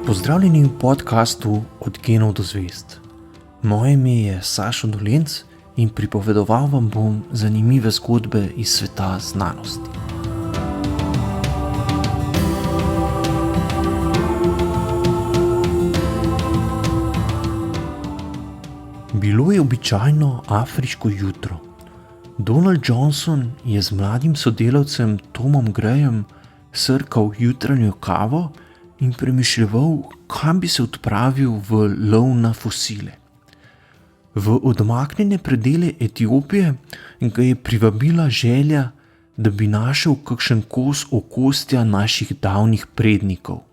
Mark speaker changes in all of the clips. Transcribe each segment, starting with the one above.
Speaker 1: Pozdravljeni v podkastu Od genov do zvezd. Moje ime je Sašo Dolenc in pripovedoval vam bom zanimive zgodbe iz sveta znanosti. Bilo je običajno afriško jutro. Donald Johnson je z mladim sodelavcem Tomom Grayem srkal jutranjo kavo in premišljeval, kam bi se odpravil v lov na fosile. V odmaknjene predele Etiopije ga je privabila želja, da bi našel kakšen kos okostja naših davnih prednikov.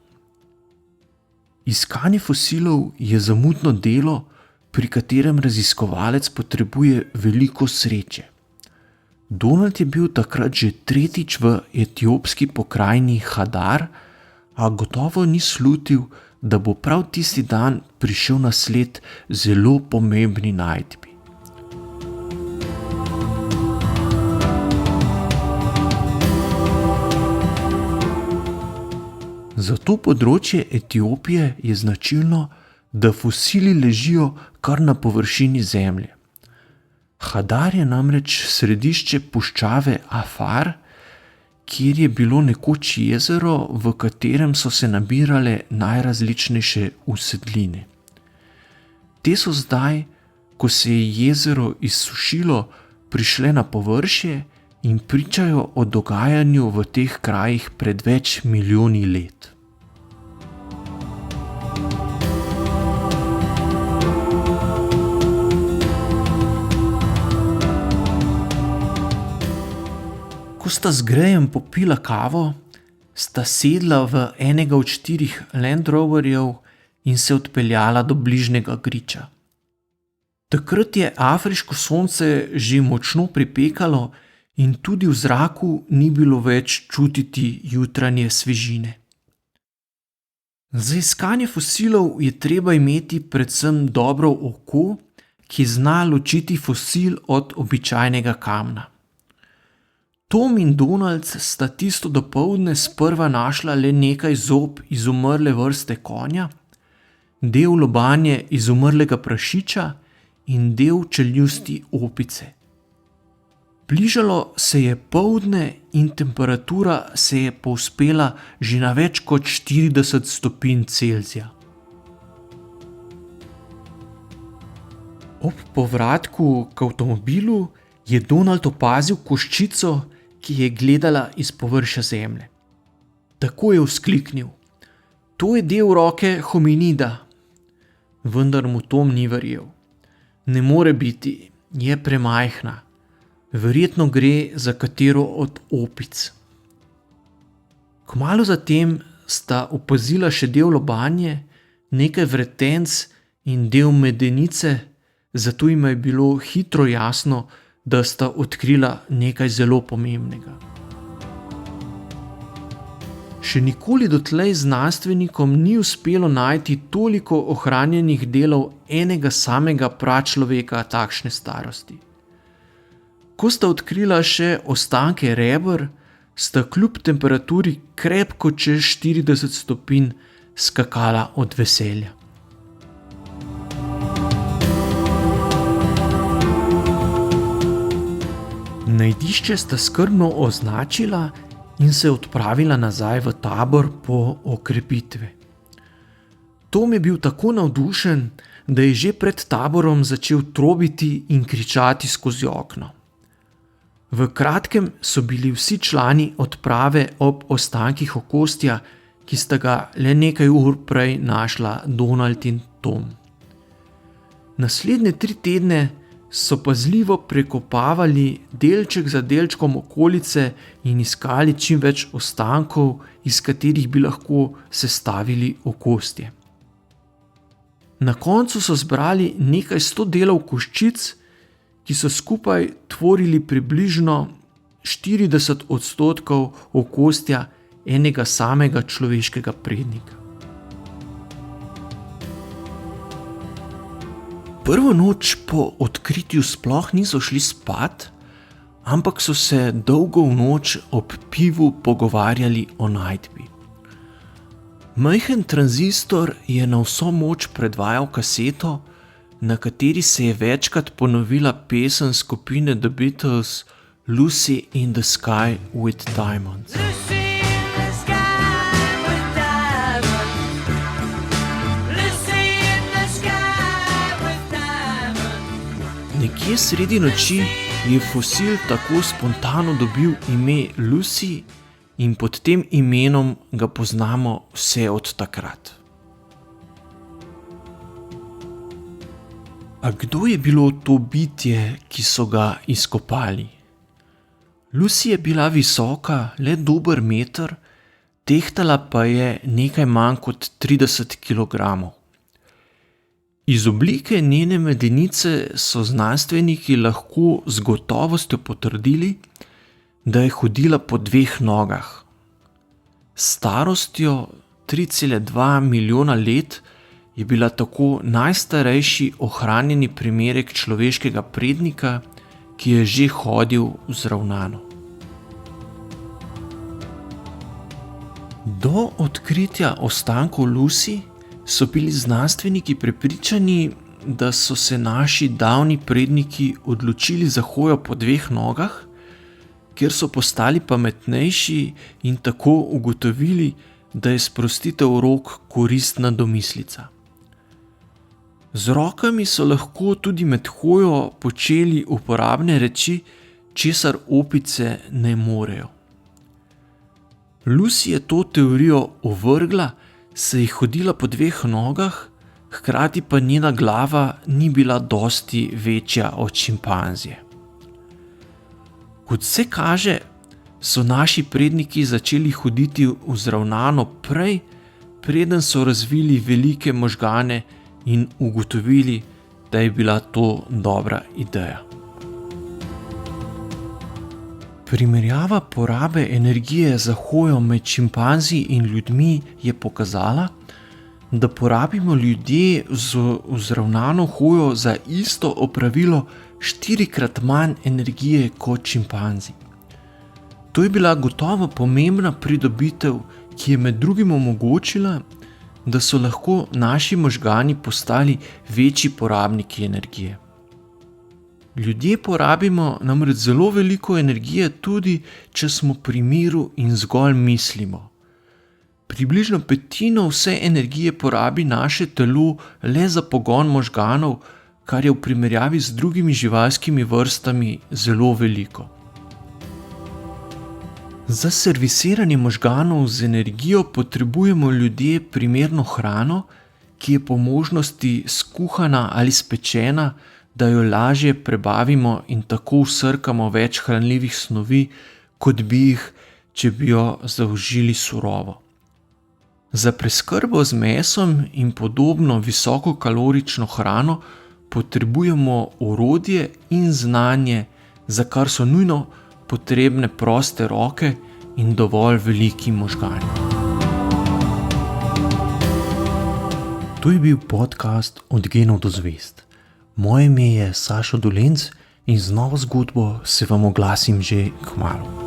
Speaker 1: Iskanje fosilov je zamudno delo, pri katerem raziskovalec potrebuje veliko sreče. Donald je bil takrat že tretjič v etiopski pokrajini Hadar, a gotovo ni slutil, da bo prav tisti dan prišel na sled zelo pomembni najdbi. Za to področje Etiopije je značilno, da fosili ležijo kar na površini zemlje. Hadar je namreč središče puščave Afar, kjer je bilo nekoč jezero, v katerem so se nabirale najrazličnejše usedline. Te so zdaj, ko se je jezero izsušilo, prišle na površje in pričajo o dogajanju v teh krajih pred več milijoni let. Ko sta z Grayem popila kavo, sta sedla v enega od 4 Land Roverjev in se odpeljala do bližnjega griča. Takrat je afriško sonce že močno pripekalo in tudi v zraku ni bilo več čutiti jutranje svežine. Za iskanje fosilov je treba imeti predvsem dobro oko, ki zna ločiti fosil od običajnega kamna. Tom in Donald sta tisto dopoldne sprva našla le nekaj zob iz umrle vrste konja, del lobanje iz umrlega prašiča in del čeljusti opice. Bližalo se je poldne in temperatura se je povzpela že na več kot 40 stopinj Celzija. Ob povratku k avtomobilu je Donald opazil koščico, ki je gledala iz površja zemlje. Tako je vzkliknil: "To je del roke hominida." Vendar mu Tom ni verjel. Ne more biti, je premajhna. Verjetno gre za katero od opic. Kmalu zatem sta opazila še del lobanje, nekaj vretenc in del medenice, zato jima je bilo hitro jasno, da sta odkrila nekaj zelo pomembnega. Še nikoli dotlej znanstvenikom ni uspelo najti toliko ohranjenih delov enega samega pračloveka takšne starosti. Ko sta odkrila še ostanke reber, sta kljub temperaturi krepko čez 40 stopinj skakala od veselja. Najdišče sta skrbno označila in se odpravila nazaj v tabor po okrepitve. Tom je bil tako navdušen, da je že pred taborom začel trobiti in kričati skozi okno. V kratkem so bili vsi člani odprave ob ostankih okostja, ki sta ga le nekaj ur prej našla Donald in Tom. Naslednje 3 tedne so pazljivo prekopavali delček za delčkom okolice in iskali čim več ostankov, iz katerih bi lahko sestavili okostje. Na koncu so zbrali nekaj 100 delov koščic, ki so skupaj tvorili približno 40% okostja enega samega človeškega prednika. Prvo noč po odkritju sploh niso šli spat, ampak so se dolgo v noč ob pivu pogovarjali o najdbi. Majhen tranzistor je na vso moč predvajal kaseto, na kateri se je večkrat ponovila pesem skupine The Beatles Lucy in the Sky with Diamonds. Nekje sredi noči je fosil tako spontano dobil ime Lucy in pod tem imenom ga poznamo vse od takrat. A kdo je bilo to bitje, ki so ga izkopali? Lucy je bila visoka le dober meter, tehtala pa je nekaj manj kot 30 kilogramov. Iz oblike njene medenice so znanstveniki lahko z gotovostjo potrdili, da je hodila po 2 nogah. S starostjo 3,2 milijona let je bila tako najstarejši ohranjeni primerek človeškega prednika, ki je že hodil vzravnano. Do odkritja ostankov Lucy so bili znanstveniki prepričani, da so se naši davni predniki odločili za hojo po 2 nogah, ker so postali pametnejši in tako ugotovili, da je sprostitev rok koristna domislica. Z rokami so lahko tudi med hojo počeli uporabne reči, česar opice ne morejo. Lucy je to teorijo ovrgla, saj je hodila po 2 nogah, hkrati pa njena glava ni bila dosti večja od šimpanzije. Kot se kaže, so naši predniki začeli hoditi vzravnano prej, preden so razvili velike možgane in ugotovili, da je bila to dobra ideja. Primerjava porabe energije za hojo med šimpanzi in ljudmi je pokazala, da porabimo ljudje z vzravnano hojo za isto opravilo 4-krat manj energije kot šimpanzi. To je bila gotovo pomembna pridobitev, ki je med drugim omogočila, da so lahko naši možgani postali večji porabniki energije. Ljudje porabimo namreč zelo veliko energije tudi, če smo pri miru in zgolj mislimo. Približno 1/5 vse energije porabi naše telo le za pogon možganov, kar je v primerjavi z drugimi živalskimi vrstami zelo veliko. Za servisiranje možganov z energijo potrebujemo ljudje primerno hrano, ki je po možnosti skuhana ali spečena, da jo lažje prebavimo in tako vsrkamo več hranljivih snovi, kot bi jih, če bi jo zaužili surovo. Za preskrbo z mesom in podobno visokokalorično hrano potrebujemo orodje in znanje, za kar so nujno potrebne proste roke in dovolj veliki možgani. To je bil podcast Od genov do zvezd. Moje ime je Sašo Dolenc in z novo zgodbo se vam oglasim že kmalu.